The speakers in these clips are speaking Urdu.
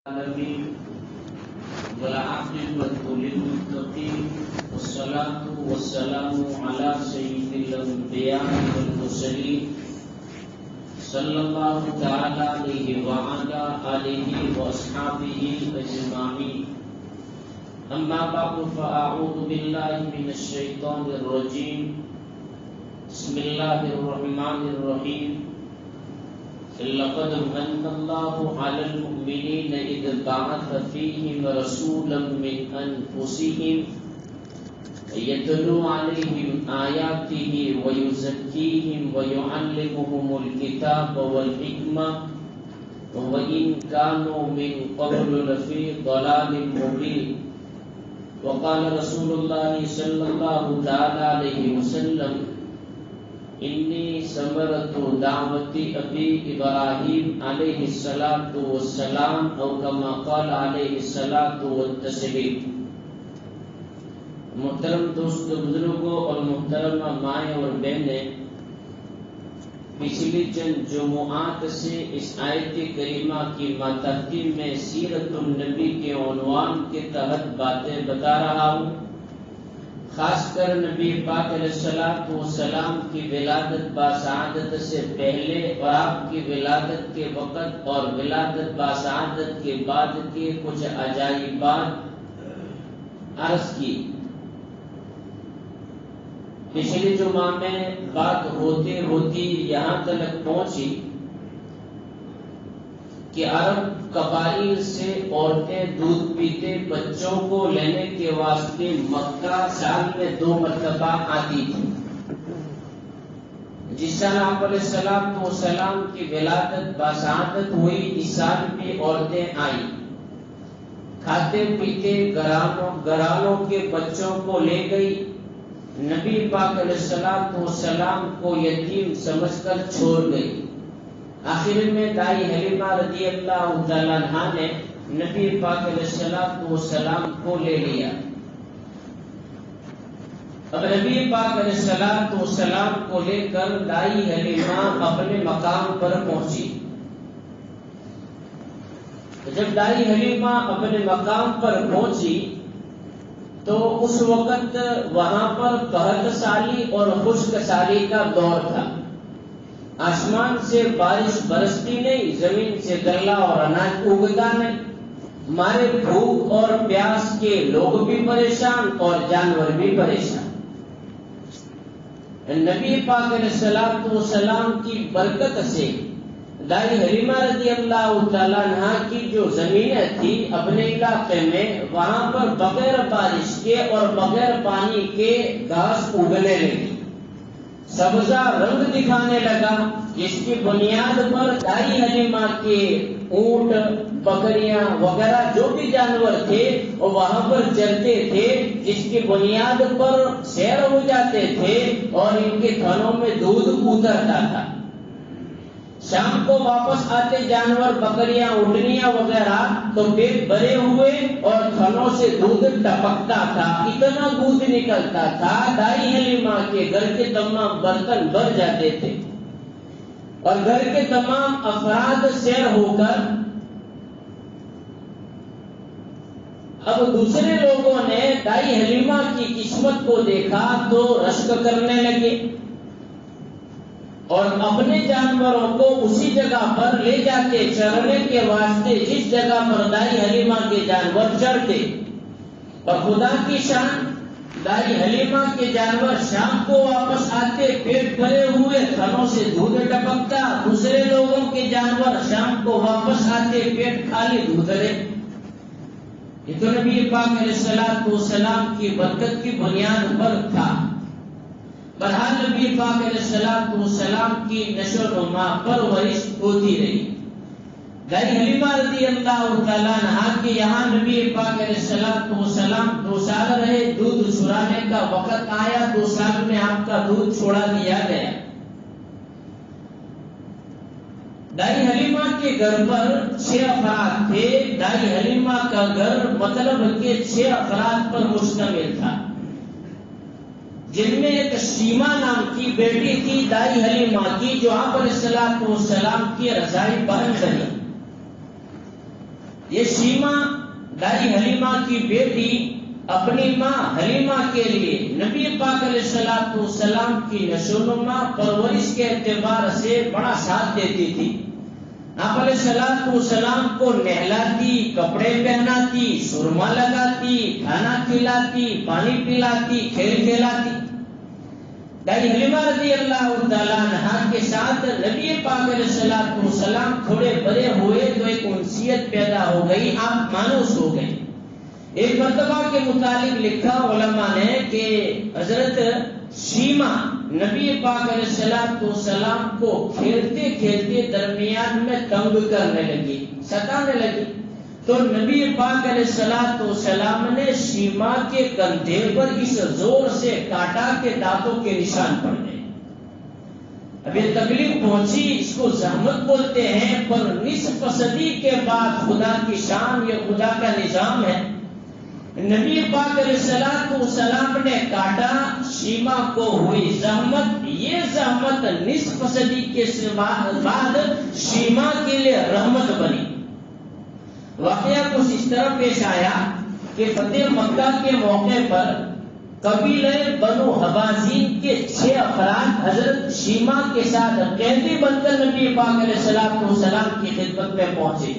العالمين والعاقبة للمتقين والصلاة والسلام على سيد الأنبياء والمرسلين صلى الله تعالى عليه وعلى آله وأصحابه أجمعين. أما بعد فأعوذ بالله من الشيطان الرجيم. بسم الله الرحمن الرحيم. لقد من الله على المؤمنين إذ بعث فيهم رسولا من أنفسهم يتلو عليهم آياته ويزكيهم ويعلمهم الكتاب والحكمة وإن كانوا من قبل لفي ضلال مبين. وقال رسول الله صلى الله تعالى عليه وسلم: انی ثمرۃ دعوت ابی ابراہیم علیہ الصلاۃ والسلام او کما قال علیہ الصلاۃ والتسلیم. محترم دوست بزرگوں اور محترمہ مائیں اور بہنیں، پچھلی چند جمعات سے اس آیت کریمہ کی ماتحتی میں سیرت النبی کے عنوان کے تحت باتیں بتا رہا ہوں. خاص کر نبی پاک علیہ الصلوۃ والسلام کی ولادت باسعادت سے پہلے اور آپ کی ولادت کے وقت اور ولادت باسعادت کے بعد کے کچھ عجائبات عرض کی. پچھلی جمعہ میں بات ہوتی ہوتی یہاں تک پہنچی کہ عرب قبائل سے عورتیں دودھ پیتے بچوں کو لینے کے واسطے مکہ سال میں 2 مرتبہ آتی تھی. جس سال آپ علیہ السلام والسلام کی ولادت باسعادت ہوئی، اس سال بھی عورتیں آئیں. کھاتے پیتے گھرانوں کے بچوں کو لے گئی. نبی پاک علیہ السلام والسلام کو یتیم سمجھ کر چھوڑ گئی. آخر میں دائی حلیمہ رضی اللہ تعالیٰ عنہا نے نبی پاک علیہ السلام کو لے لیا. اب نبی پاک علیہ السلام کو لے کر دائی حلیمہ اپنے مقام پر پہنچی. جب دائی حلیمہ اپنے مقام پر پہنچی تو اس وقت وہاں پر قحط سالی اور خشک سالی کا دور تھا. آسمان سے بارش برستی نہیں، زمین سے غلہ اور اناج اگتا نہیں. مارے بھوک اور پیاس کے لوگ بھی پریشان اور جانور بھی پریشان. نبی پاک علیہ السلام کی برکت سے دائی حلیمہ رضی اللہ تعالیٰ عنہا کی جو زمینیں تھی اپنے علاقے میں، وہاں پر بغیر بارش کے اور بغیر پانی کے گھاس اگنے لگی، سبزہ رنگ دکھانے لگا. جس کی بنیاد پر دائی حلیمہ کے اونٹ، بکریاں وغیرہ جو بھی جانور تھے وہ وہاں پر چرتے تھے، جس کی بنیاد پر سیر ہو جاتے تھے اور ان کے تھنوں میں دودھ اترتا تھا. شام کو واپس آتے جانور، بکریاں، اونٹنیاں وغیرہ تو پیٹ بھرے ہوئے اور تھنوں سے دودھ ٹپکتا تھا. اتنا دودھ نکلتا تھا دائی حلیمہ کے گھر کے تمام برتن بھر جاتے تھے اور گھر کے تمام افراد سیر ہو کر اب دوسرے لوگوں نے دائی حلیمہ کی قسمت کو دیکھا تو رشک کرنے لگے اور اپنے جانوروں کو اسی جگہ پر لے جاتے چرنے کے واسطے جس جگہ پر دائی حلیمہ کے جانور چرتے. اور خدا کی شان، دائی حلیمہ کے جانور شام کو واپس آتے پیٹ بھرے ہوئے، تھنوں سے دودھ ٹپکتا. دوسرے لوگوں کے جانور شام کو واپس آتے پیٹ خالی دودھرے. یہ تو نبی پاک علیہ السلام کی برکت کی بنیاد پر تھا. بہرحال نبی پاک علیہ السلام کی نشو و نما پرورش ہوتی رہی. دائی حلیمہ رضی اللہ تعالیٰ عنہا کے یہاں نبی پاک علیہ السلام 2 سال رہے. دودھ چھڑانے کا وقت آیا، 2 سال میں آپ کا دودھ چھوڑا دیا گیا. دائی حلیمہ کے گھر پر 6 افراد تھے. دائی حلیمہ کا گھر مطلب کہ 6 افراد پر مشتمل تھا، جن میں ایک شیما نام کی بیٹی تھی دائی حلیمہ کی، جو آپ علیہ السلام کی رضائی بہن بنی. یہ شیما دائی حلیمہ کی بیٹی اپنی ماں حلیمہ کے لیے نبی پاک علیہ الصلوۃ والسلام کی نشوونما پرورش کے اعتبار سے بڑا ساتھ دیتی تھی. آپ علیہ الصلوۃ والسلام کو نہلاتی، کپڑے پہناتی، سرما لگاتی، کھانا کھلاتی، پانی پلاتی، کھیل کھلاتی. دائی حلیمہ رضی اللہ تعالیٰ عنہا کے ساتھ نبی پاک علیہ الصلوۃ والسلام تھوڑے بڑے ہوئے تو ایک انسیت پیدا ہو گئی، آپ مانوس ہو گئے. ایک مرتبہ کے متعلق لکھا علماء نے کہ حضرت شیما نبی پاک علیہ الصلوۃ والسلام کو کھیلتے کھیلتے درمیان میں تنگ کرنے لگی، ستانے لگی. تو نبی پاک علیہ الصلوۃ والسلام نے شیما کے کندھے پر اس زور سے کاٹا کہ دانتوں کے نشان پڑ گئے. اب یہ تکلیف پہنچی، اس کو زحمت بولتے ہیں، پر نصف صدی کے بعد خدا کی شان، یہ خدا کا نظام ہے. نبی پاک علیہ الصلوۃ والسلام نے کاٹا، شیما کو ہوئی زحمت. یہ زحمت نصف صدی کے بعد شیما کے لیے رحمت بنی. واقعہ کچھ اس طرح پیش آیا کہ فتح مکہ کے موقع پر قبیلہ بنو حوازن کے 6 افراد حضرت شیما کے ساتھ قیدی بن کر نبی پاک علیہ الصلوۃ والسلام کی خدمت میں پہنچے.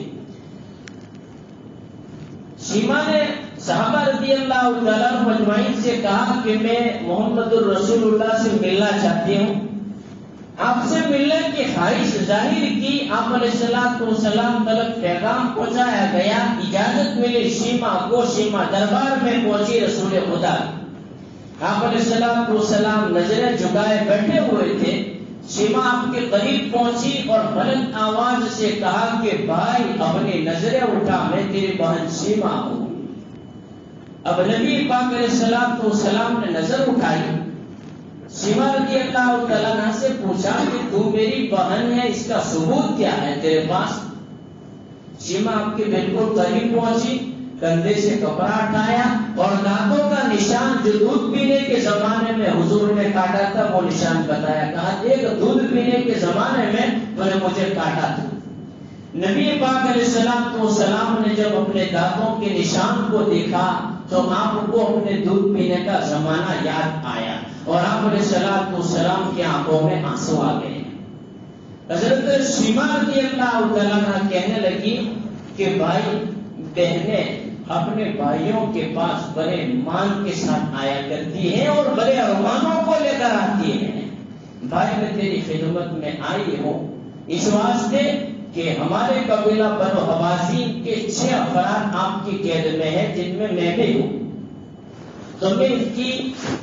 شیما نے صحابہ رضی اللہ تعالیٰ عنہ اجمعین سے کہا کہ میں محمد الرسول اللہ سے ملنا چاہتی ہوں. آپ سے ملنے کی خواہش ظاہر کی. آپ علیہ الصلوۃ والسلام تلک پیغام پہنچایا گیا، اجازت ملی شیما کو. شیما دربار میں پہنچی رسول خدا. آپ علیہ الصلوۃ والسلام نظریں جھکائے بیٹھے ہوئے تھے. شیما آپ کے قریب پہنچی اور بلند آواز سے کہا کہ بھائی اپنی نظریں اٹھا، میں تیری بہن شیما ہوں. اب نبی پاک علیہ الصلوۃ والسلام نے نظر اٹھائی. شیما رضی اللہ تعالیٰ عنہ سے پوچھا کہ تو میری بہن ہے، اس کا ثبوت کیا ہے تیرے پاس؟ شیما آپ کے بالکل قریب پہنچی، کندھے سے کپڑا ہٹایا اور دانتوں کا نشان جو دودھ پینے کے زمانے میں حضور نے کاٹا تھا وہ نشان بتایا. کہا دیکھ دودھ پینے کے زمانے میں تو نے مجھے کاٹا تھا. نبی پاک علیہ الصلوۃ والسلام نے جب اپنے دانتوں کے نشان کو دیکھا تو آپ کو اپنے دودھ پینے کا زمانہ یاد آیا اور آپ علیہ الصلوۃ والسلام کی آنکھوں میں آنسو آ گئے. حضرت شیما رضی اللہ تعالیٰ عنہ کہنے لگی کہ بھائی بہنیں اپنے بھائیوں کے پاس بڑے مان کے ساتھ آیا کرتی ہیں اور بڑے ارمانوں کو لے کر آتی ہیں. بھائی میں تیری خدمت میں آئی ہوں اس واسطے کہ ہمارے قبیلہ بنو حوازن کے 6 افراد آپ کی قید میں ہیں، جن میں بھی ہوں. تو میں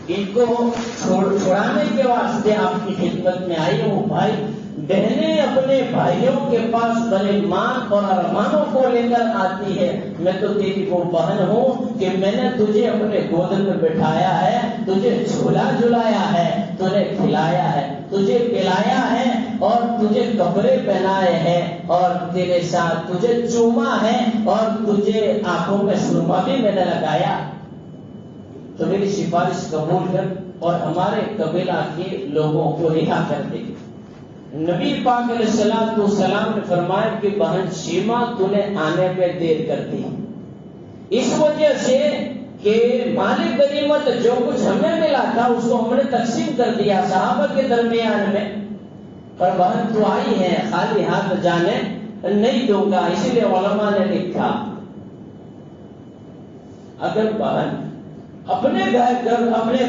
ان کو چھڑانے کے واسطے آپ کی خدمت میں آئی ہوں. بھائی بہنیں اپنے بھائیوں کے پاس بڑے مان اور ارمانوں کو لے کر آتی ہے. میں تو تیری وہ بہن ہوں کہ میں نے تجھے اپنے گود میں بٹھایا ہے، تجھے جھولا جھلایا ہے، تجھے کھلایا ہے، تجھے پلایا ہے اور تجھے کپڑے پہنائے ہیں اور تیرے ساتھ تجھے چوما ہے اور تجھے آنکھوں میں سرما بھی میں نے لگایا. تو میری سفارش قبول کر اور ہمارے قبیلہ کے لوگوں کو رہا کر دے. نبی پاک علیہ الصلوۃ والسلام نے فرمایا کہ بہن شیما تو نے آنے میں دیر کر دی اس وجہ سے کہ مالی غنیمت جو کچھ ہمیں ملا تھا اس کو ہم نے تقسیم کر دیا صحابہ کے درمیان میں. پر بہن تو آئی ہے خالی ہاتھ جانے نہیں دوں گا. اسی لیے علماء نے لکھا اگر بہن اپنے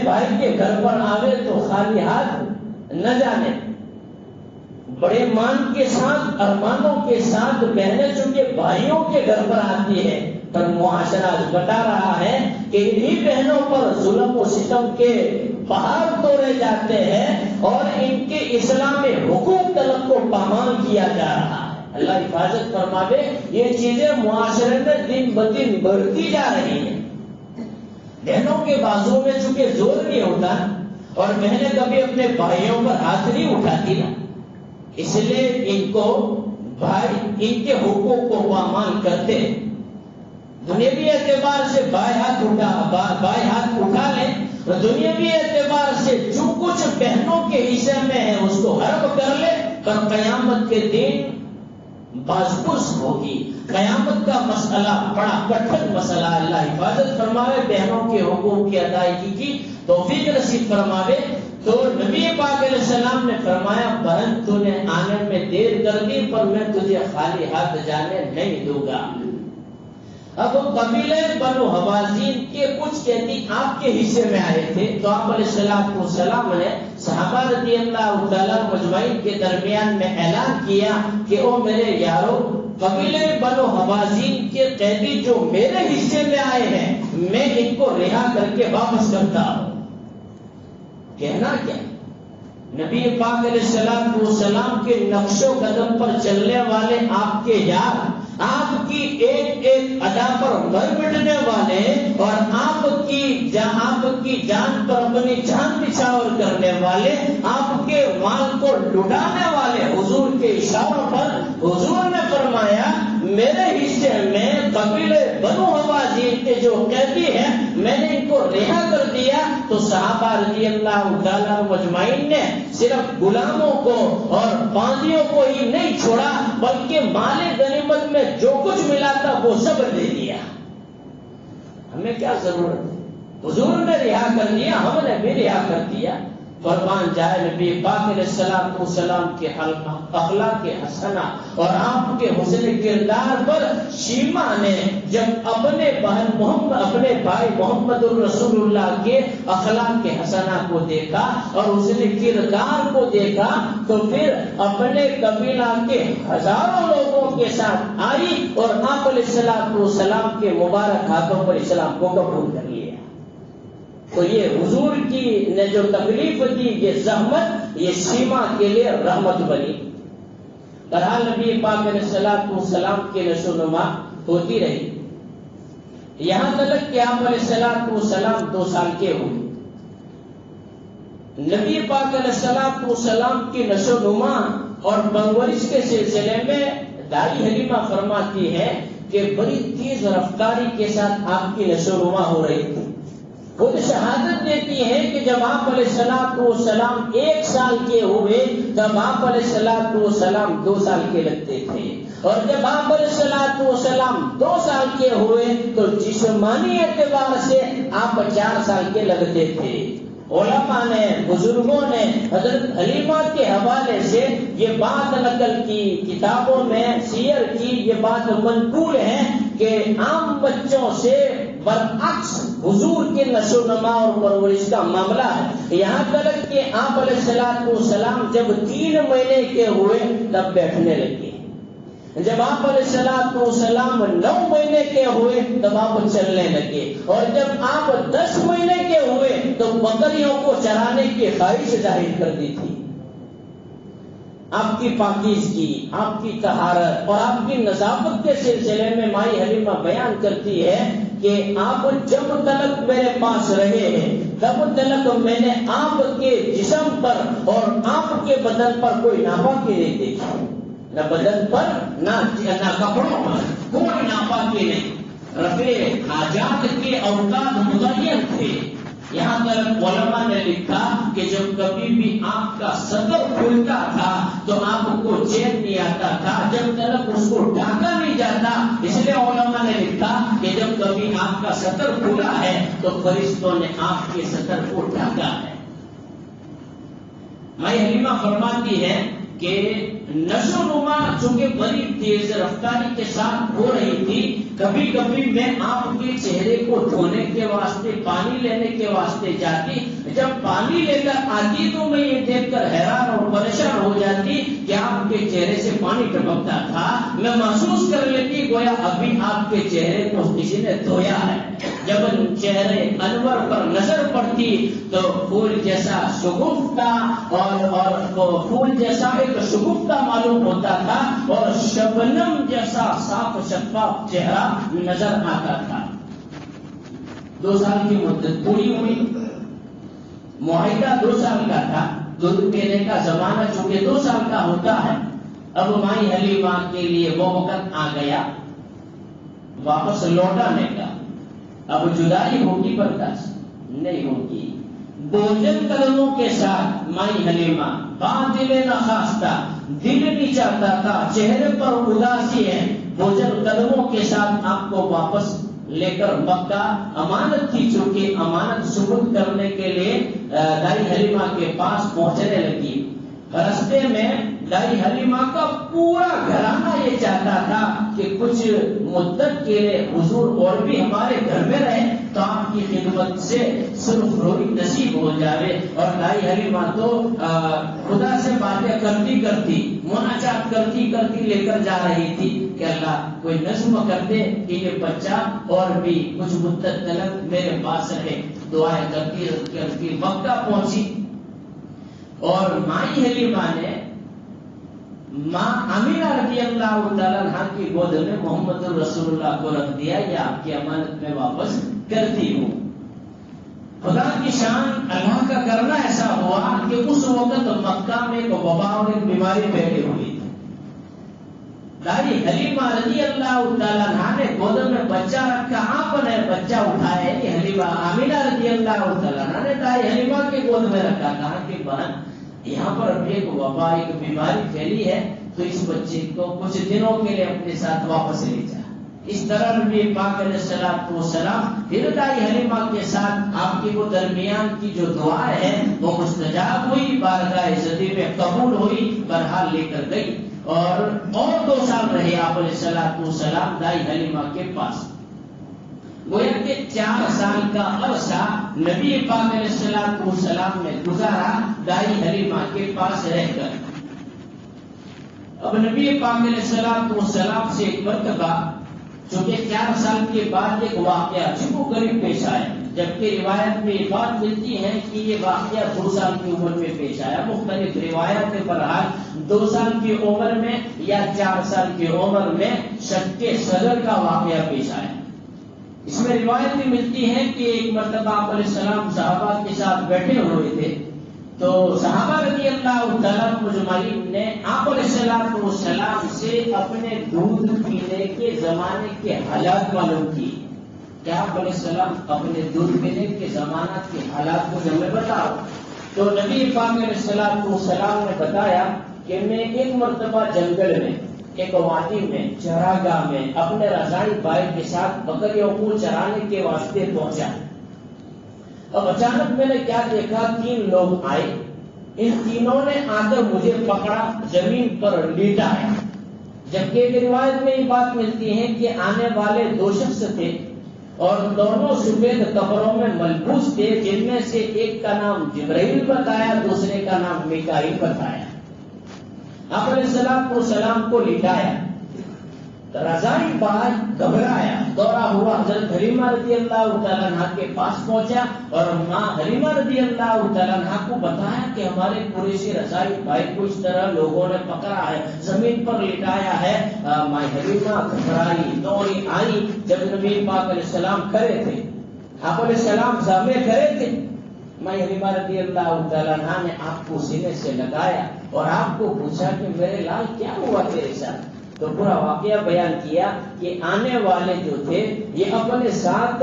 بھائی کے گھر پر آوے تو خالی ہاتھ نہ جانے. بڑے مان کے ساتھ ارمانوں کے ساتھ بہنیں چونکہ بھائیوں کے گھر پر آتی ہے، پر معاشرہ بتا رہا ہے کہ انہی بہنوں پر ظلم و ستم کے پہاڑ توڑے جاتے ہیں اور ان کے اسلامی حقوق طلب کو پامال کیا جا رہا ہے. اللہ حفاظت فرماوے. یہ چیزیں معاشرے میں دن بدن بڑھتی جا رہی ہیں. بہنوں کے بازو میں چونکہ زور نہیں ہوتا اور بہنیں کبھی اپنے بھائیوں پر ہاتھ نہیں اٹھاتی نا، اس لیے ان کو بھائی ان کے حقوق کو پامال کرتے. دنیاوی اعتبار سے بائیں ہاتھ اٹھا لیں، دنیاوی اعتبار سے جو کچھ بہنوں کے حصے میں ہے اس کو حرب کر لے. پر قیامت کے دن بازپرس ہوگی. قیامت کا مسئلہ بڑا کٹھن مسئلہ. اللہ حفاظت فرماوے، بہنوں کے حقوق کی ادائیگی کی توفیق نصیب فرماوے. تو نبی پاک علیہ السلام نے فرمایا بہن تو نے آنے میں دیر کر دی پر میں تجھے خالی ہاتھ جانے نہیں دوں گا. اب قبیلے بنو حوازین کے کچھ کہتی آپ کے حصے میں آئے تھے تو آپ علیہ السلام نے صحابہ رضی اللہ تعالیٰ مجمعین کے درمیان میں اعلان کیا کہ او میرے یارو، قبیلے بنو حوازین کے قیدی جو میرے حصے میں آئے ہیں میں ان کو رہا کر کے واپس کرتا ہوں. کہنا کیا؟ نبی پاک علیہ السلام کے نقش و قدم پر چلنے والے آپ کے یار، آپ کی ایک ایک ادا پر مر مٹنے والے اور آپ کی جان پر اپنی جان نچھاور کرنے والے، آپ کے مال کو لٹانے والے، حضور کے اشاروں پر حضور نے فرمایا میرے حصے میں قبیلے بنو حوازین کے جو قیدی ہیں میں نے ان کو رہا کر دیا. تو صحابہ رضی اللہ تعالیٰ مجمعین نے صرف غلاموں کو اور باندیوں کو ہی نہیں چھوڑا بلکہ مال غنیمت میں جو کچھ ملا تھا وہ سب لے لیا. ہمیں کیا ضرورت ہے؟ حضور نے رہا کر دیا، ہم نے بھی رہا کر دیا. قربان جائے نبی پاک علیہ السلام کے اخلاق حسنہ اور آپ کے حسن کردار پر شیما نے جب اپنے بھائی محمد الرسول اللہ کے اخلاق حسنہ کو دیکھا اور حسن کردار کو دیکھا تو پھر اپنے قبیلہ کے ہزاروں لوگوں کے ساتھ آئی اور آپ علیہ السلام کے مبارک ہاتھوں پر اسلام کو قبول کر لیا. تو یہ حضور کی نے جو تکلیف دی، یہ زحمت، یہ سیما کے لیے رحمت بنی. بہرحال نبی پاک علیہ السلام کی نشو و نما ہوتی رہی یہاں تک کہ آپ علیہ السلام 2 سال کے ہوئے. نبی پاک علیہ السلام کی نشو و نما اور پرورش کے سلسلے میں دائی حلیمہ فرماتی ہے کہ بڑی تیز رفتاری کے ساتھ آپ کی نشو و نما ہو رہی تھی. خود شہادت دیتی ہے کہ جب آپ علیہ السلام 1 سال کے ہوئے تب آپ علیہ السلام 2 سال کے لگتے تھے، اور جب آپ علیہ السلام 2 سال کے ہوئے تو جسمانی اعتبار سے آپ 4 سال کے لگتے تھے. علماء نے، بزرگوں نے حضرت حلیمہ کے حوالے سے یہ بات نقل کی، کتابوں میں سیر کی یہ بات منقول ہے کہ عام بچوں سے برعکس حضور کے نشو و نما اور پرورش کا معاملہ ہے. یہاں تک کہ آپ علیہ السلام جب 3 مہینے کے ہوئے تب بیٹھنے لگے، جب آپ علیہ السلام 9 مہینے کے ہوئے تب آپ چلنے لگے، اور جب آپ 10 مہینے کے ہوئے تو بکریوں کو چرانے کی خواہش ظاہر کر دی تھی. آپ کی پاکیزگی، آپ کی طہارت اور آپ کی نظافت کے سلسلے میں مائی حلیمہ بیان کرتی ہے کہ آپ جب تلک میرے پاس رہے ہیں تب تلک میں نے آپ کے جسم پر اور آپ کے بدن پر کوئی ناپاکی نہیں دیکھی، نہ بدن پر نہ کپڑوں پر کوئی ناپاکی نہیں. رفع حاجات کے اوقات متعین تھے. یہاں تک علماء نے لکھا کہ جب کبھی بھی آپ کا سطر کھلتا تھا تو آپ کو چین نہیں آتا تھا جب تک اس کو ڈھانکا نہیں جاتا. اس لیے علماء نے لکھا کہ جب کبھی آپ کا سطر کھلا ہے تو فرشتوں نے آپ کے سطر کو ڈھانکا ہے. مائی حلیمہ فرماتی ہے کہ نشو و نما چونکہ بڑی تیز رفتاری کے ساتھ ہو رہی تھی، کبھی کبھی میں آپ کے چہرے کو دھونے کے واسطے پانی لینے کے واسطے جاتی. جب پانی لے کر آتی تو میں یہ دیکھ کر حیران اور پریشان ہو جاتی کہ آپ کے چہرے سے پانی ٹپکتا تھا. میں محسوس کر لیتی گویا ابھی آپ کے چہرے کو کسی نے دھویا ہے. جب چہرے انور پر نظر پڑتی تو پھول جیسا شگفتہ اور پھول جیسا ایک شگفتہ معلوم ہوتا تھا اور شبنم جیسا صاف شفاف چہرہ نظر آتا تھا. 2 سال کی مدت پوری ہوئی. معاہدہ 2 سال کا تھا. دودھ پینے کا زمانہ چونکہ 2 سال کا ہوتا ہے. اب مائی حلیمہ کے لیے وہ وقت آ گیا واپس لوٹانے کا. اب جدائی ہوگی برداشت نہیں ہوگی. بوجھل قدموں کے ساتھ مائی حلیمہ باطل نخواستہ دل نہیں چاہتا تھا، چہرے پر اداسی ہے، وہ جب قدموں کے ساتھ آپ کو واپس لے کر مکہ امانت تھی، چونکہ امانت ثبوت کرنے کے لیے دائی حلیمہ کے پاس پہنچنے لگی۔ راستے میں دائی حلیمہ کا پورا گھرانہ یہ چاہتا تھا کہ کچھ مدت کے لیے حضور اور بھی ہمارے گھر میں رہے تو آپ کی خدمت سے سرخ روئی نصیب ہو جائے۔ اور دائی حلیمہ تو خدا سے باتیں کرتی کرتی، مناجات کرتی کرتی لے کر جا رہی تھی کہ اللہ کوئی نظم کر دے کہ یہ بچہ اور بھی کچھ مدت تک میرے پاس رہے۔ دعائیں کرتی کرتی مکہ پہنچی اور مائی حلیمہ نے ماں امینہ رضی اللہ تعالیٰ عنہ کی گود میں محمد رسول اللہ کو رکھ دیا، یہ آپ کی امانت میں واپس کرتی ہوں۔ خدا کی شان، اللہ کا کرنا ایسا ہوا کہ اس وقت مکہ میں ایک وبا اور ایک بیماری پھیلی ہوئی تھی۔ دائی حلیمہ رضی اللہ تعالیٰ عنہ نے گود میں بچہ رکھا، آپ نے بچہ اٹھایا، یہ حلیمہ امینہ رضی اللہ تعالیٰ عنہ نے دائی حلیمہ کے گود میں رکھا، کہا کہ بہن یہاں پر ابھی ایک وبا، ایک بیماری پھیلی ہے، تو اس بچے کو کچھ دنوں کے لیے اپنے ساتھ واپس لے جا۔ اس طرح نبی پاک علیہ الصلوۃ والسلام پھر دائی حلیمہ کے ساتھ آپ کی وہ درمیان کی جو دعا ہے وہ مستجاب ہوئی، بارگاہ عزتی میں قبول ہوئی، بہرحال لے کر گئی اور 2 سال رہے آپ علیہ الصلوۃ والسلام دائی حلیمہ کے پاس۔ گویا کہ 4 سال کا عرصہ نبی پاک علیہ الصلوۃ والسلام نے گزارا دائی حلیمہ کے پاس رہ کر۔ اب نبی پاک علیہ الصلوۃ والسلام سے ایک مرتبہ چونکہ 4 سال کے بعد ایک واقعہ عجیب و غریب پیش آیا، جبکہ روایت میں یہ بات ملتی ہے کہ یہ واقعہ 2 سال کی عمر میں پیش آیا۔ مختلف روایات میں بہرحال 2 سال کی عمر میں یا 4 سال کی عمر میں شق صدر کا واقعہ پیش آیا۔ اس میں روایت بھی ملتی ہے کہ ایک مرتبہ آپ علیہ السلام صحابہ کے ساتھ بیٹھے ہوئے تھے، تو صحابہ رضی اللہ تعالیٰ مجمعین نے آپ علیہ السلام سے اپنے دودھ پینے کے زمانے کے حالات معلوم کی کہ آپ علیہ السلام اپنے دودھ پینے کے زمانہ کے حالات کو ہمیں بتاؤ۔ تو نبی پاک علیہ السلام نے بتایا کہ میں ایک مرتبہ جنگل میں، ایک وادی میں، چراگاہ میں اپنے رضائی بھائی کے ساتھ بکریوں کو چرانے کے واسطے پہنچا۔ اب اچانک میں نے کیا دیکھا، 3 لوگ آئے، ان تینوں نے آ کر مجھے پکڑا، زمین پر لیٹایا۔ جبکہ ایک روایت میں یہ بات ملتی ہے کہ آنے والے 2 شخص تھے اور دونوں سفید کپڑوں میں ملبوس تھے، جن میں سے ایک کا نام جبرائیل بتایا، دوسرے کا نام میکائیل بتایا۔ آپ علیہ السلام کو لٹایا، رضائی بھائی گھبرایا، دوڑا ہوا حضرت حلیمہ رضی اللہ تعالیٰ عنہ کے پاس پہنچا اور ماں حلیمہ رضی اللہ تعالیٰ عنہ کو بتایا کہ ہمارے قریشی رضائی بھائی کو اس طرح لوگوں نے پکڑا ہے، زمین پر لٹایا ہے۔ ماں حلیمہ گھبرائی، دوڑی آئی، جب نبی پاک علیہ السلام کھڑے تھے، آپ علیہ السلام سامنے کھڑے تھے، ماں حلیمہ رضی اللہ تعالیٰ عنہ نے آپ کو سینے سے لگایا اور آپ کو پوچھا کہ میرے لال کیا ہوا تیرے ساتھ؟ تو پورا واقعہ بیان کیا کہ آنے والے جو تھے یہ اپنے ساتھ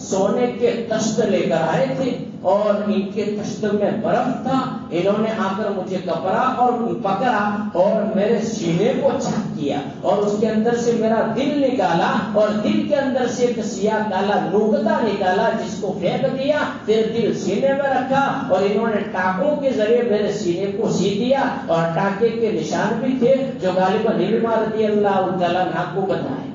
سونے کے تشت لے کر آئے تھے اور ان کے تشت میں برف تھا، انہوں نے آ کر مجھے پکڑا اور میرے سینے کو چاک کیا اور اس کے اندر سے میرا دل نکالا اور دل کے اندر سے ایک سیاہ کالا نقطہ نکالا جس کو پھینک دیا، پھر دل سینے میں رکھا اور انہوں نے ٹاکوں کے ذریعے میرے سینے کو سی دیا اور ٹاکے کے نشان بھی تھے جو غالباً حلیمہ رضی اللہ تعالیٰ عنہ کو بتائے۔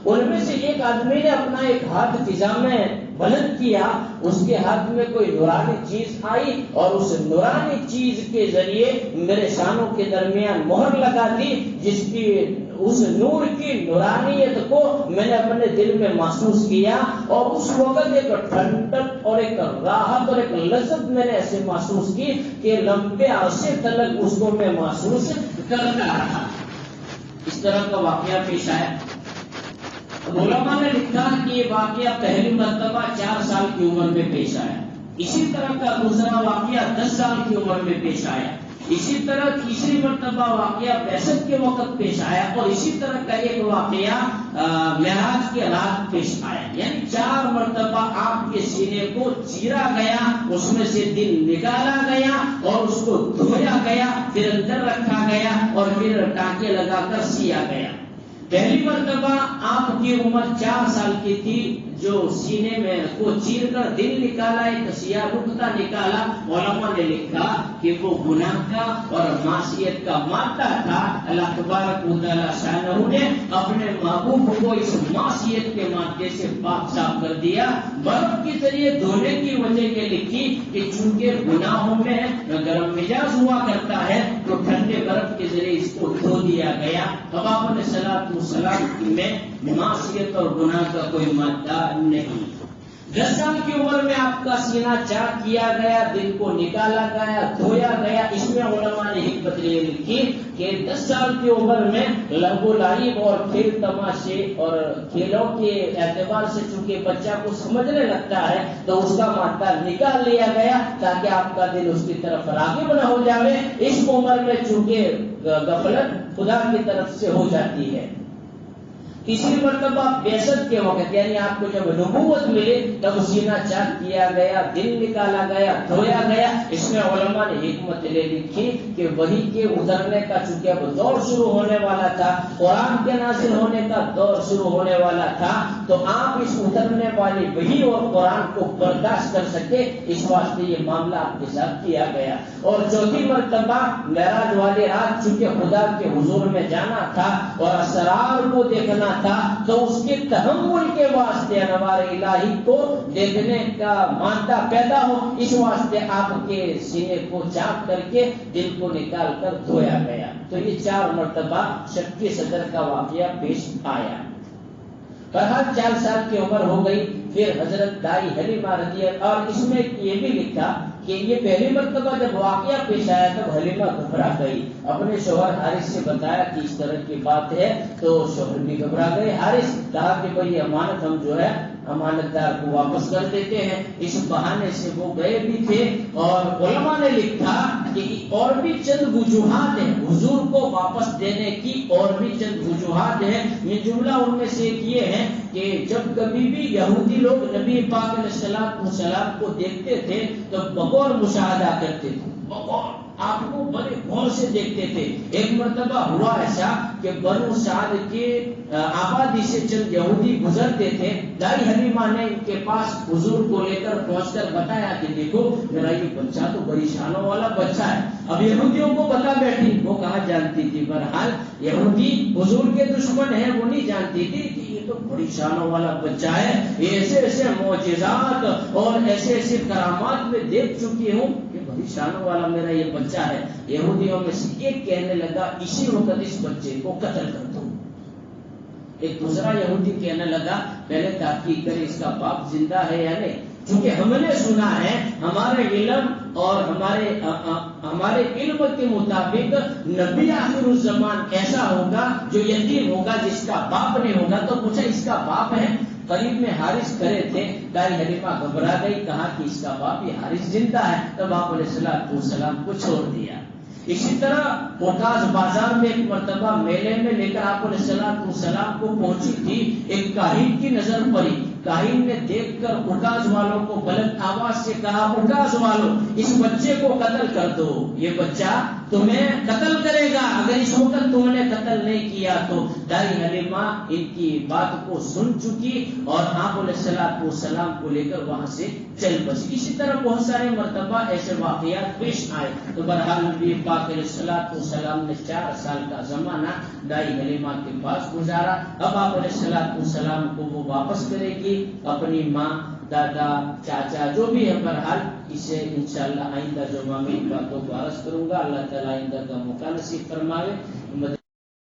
ان میں سے ایک آدمی نے اپنا ایک ہاتھ فضا میں بلند کیا، اس کے ہاتھ میں کوئی نورانی چیز آئی اور اس نورانی چیز کے ذریعے میرے شانوں کے درمیان مہر لگا دی، جس کی اس نور کی نورانیت کو میں نے اپنے دل میں محسوس کیا اور اس وقت ایک ٹھنڈک اور ایک راحت اور ایک لذت میں نے ایسے محسوس کی کہ لمبے عرصے تک اس کو میں محسوس کرتا رہا۔ اس طرح کا واقعہ پیش آیا۔ علماء نے لکھا کہ یہ واقعہ پہلی مرتبہ 4 سال کی عمر میں پیش آیا، اسی طرح کا دوسرا واقعہ 10 سال کی عمر میں پیش آیا، اسی طرح تیسری مرتبہ واقعہ بعثت کے وقت پیش آیا اور اسی طرح کا ایک واقعہ معراج کے رات پیش آیا، یعنی 4 مرتبہ آپ کے سینے کو چیرا گیا، اس میں سے دل نکالا گیا اور اس کو دھویا گیا، پھر اندر رکھا گیا اور پھر ٹانکے لگا کر سیا گیا۔ پہلی مرتبہ آپ کی عمر 4 سال کی تھی، جو سینے میں کو چیر کر دل نکالا، ایک سیاہ نقطہ نکالا۔ علماء نے لکھا کہ وہ گناہ کا اور معصیت کا مادہ تھا۔ اللہ تبارک و تعالی شانہ نے اپنے محبوب کو اس معصیت کے مادے سے پاک صاف کر دیا۔ برف کے ذریعے دھونے کی وجہ یہ لکھی کہ چونکہ گناہوں میں گرم مزاج ہوا کرتا ہے تو ٹھنڈے برف کے ذریعے اس کو دھو دیا گیا۔ اب آپ نے صلاۃ والسلام میں معصیت اور گناہ کا کوئی مادہ نہیں۔ 10 سال کی عمر میں آپ کا سینہ چاک کیا گیا، دل کو نکالا گیا، دھویا گیا۔ اس میں علماء نے حکمت یہ لکھی کہ 10 سال کی عمر میں لہو و لعب اور کھیل تماشے اور کھیلوں کے اعتبار سے چونکہ بچہ کو سمجھنے لگتا ہے تو اس کا مادہ نکال لیا گیا تاکہ آپ کا دل اس کی طرف راغب نہ ہو جائے۔ اس عمر میں چونکہ غفلت خدا کی طرف سے ہو جاتی ہے۔ تیسری مرتبہ بعثت کے وقت یعنی آپ کو جب نبوت ملی تب سینہ چاک کیا گیا، دل نکالا گیا، دھویا گیا۔ اس میں علماء نے حکمت لے لکھی کہ وحی کے اترنے کا چونکہ اب دور شروع ہونے والا تھا، قرآن کے نازل ہونے کا دور شروع ہونے والا تھا، تو آپ اس اترنے والی وحی اور قرآن کو برداشت کر سکے، اس واسطے یہ معاملہ آپ کے ساتھ کیا گیا۔ اور چوتھی مرتبہ معراج والی رات چونکہ خدا کے حضور میں جانا تھا اور اسرار کو دیکھنا تھا تو اس کے تحمل کے واسطے انوار الہی کو دیکھنے کا مادہ پیدا ہو، اس واسطے آپ کے سینے کو چاک کر کے دل کو نکال کر دھویا گیا۔ تو یہ 4 مرتبہ شق صدر کا واقعہ پیش آیا۔ بہرحال 4 سال کی عمر ہو گئی، پھر حضرت دائی حلیمہ رضی اللہ، اور اس میں یہ بھی لکھا کہ یہ پہلی مرتبہ جب واقعہ پیش آیا تب حلیمہ گھبرا گئی، اپنے شوہر حارث سے بتایا کہ اس طرح کی بات ہے تو شوہر بھی گھبرا گئے۔ حارث کہا کہ بھئی امانت ہم جو ہے امانت دار کو واپس کر دیتے ہیں۔ اس بہانے سے وہ گئے بھی تھے، اور علماء نے لکھا کہ اور بھی چند وجوہات ہیں حضور کو واپس دینے کی، اور بھی چند وجوہات ہیں۔ یہ جملہ ان میں سے ایک یہ ہے کہ جب کبھی بھی یہودی لوگ نبی پاک علیہ السلام کو دیکھتے تھے تو بغور مشاہدہ کرتے تھے، بغور آپ کو بڑے غور سے دیکھتے تھے۔ ایک مرتبہ ہوا ایسا کہ بنو سعد کے آبادی سے چند یہودی گزرتے تھے، دائی حلیمہ نے ان کے پاس حضور کو لے کر پہنچ کر بتایا کہ دیکھو میرا یہ بچہ تو بڑی شانوں والا بچہ ہے۔ اب یہودیوں کو بتا بیٹھی، وہ کہاں جانتی تھی، بہرحال یہودی حضور کے دشمن ہیں، وہ نہیں جانتی تھی کہ یہ تو بڑی شانوں والا بچہ ہے، یہ ایسے ایسے معجزات اور ایسے ایسے کرامات میں دیکھ چکی ہوں کہ بڑی شانوں والا میرا یہ بچہ ہے۔ یہودیوں میں سے ایک کہنے لگا اسی وقت اس بچے کو قتل کر دو۔ ایک دوسرا یہودی کہنے لگا پہلے تحقیق کرے اس کا باپ زندہ ہے یا نہیں، کیونکہ ہم نے سنا ہے ہمارے علم اور ہمارے علم کے مطابق نبی آخر الزمان ایسا ہوگا جو یتیم ہوگا، جس کا باپ نہیں ہوگا۔ تو پوچھا اس کا باپ ہے؟ قریب میں حارث کھڑے تھے، دائی حلیمہ گھبرا گئی، کہا کہ اس کا باپ ہی حارث زندہ ہے۔ تب آپ علیہ السلام کو چھوڑ دیا۔ اسی طرح اوتاز بازار میں ایک مرتبہ میلے میں لے کر آپ علیہ السلام کو پہنچی تھی، ایک کاہن کی نظر پڑی۔ کاہن نے دیکھ کر اوتاز والوں کو بلند آواز سے کہا، اوتاز والوں اس بچے کو قتل کر دو، یہ بچہ تمہیں قتل کرے گا اگر اس وقت تم نے قتل نہیں کیا تو۔ دائی حلیمہ ان کی بات کو سن چکی اور آپ علیہ السلام کو لے کر وہاں سے چل بسی۔ اسی طرح بہت سارے مرتبہ ایسے واقعات پیش آئے۔ تو بہرحال نبی پاک علیہ السلام نے 4 سال کا زمانہ دائی حلیمہ کے پاس گزارا۔ اب آپ علیہ السلام کو وہ واپس کرے گی، اپنی ماں، دادا، چاچا جو بھی ہے، بہرحال اسے انشاءاللہ آئندہ جمعہ میں ان باتوں کو عرض کروں گا۔ اللہ تعالیٰ آئندہ کا موقع نصیب فرمائے۔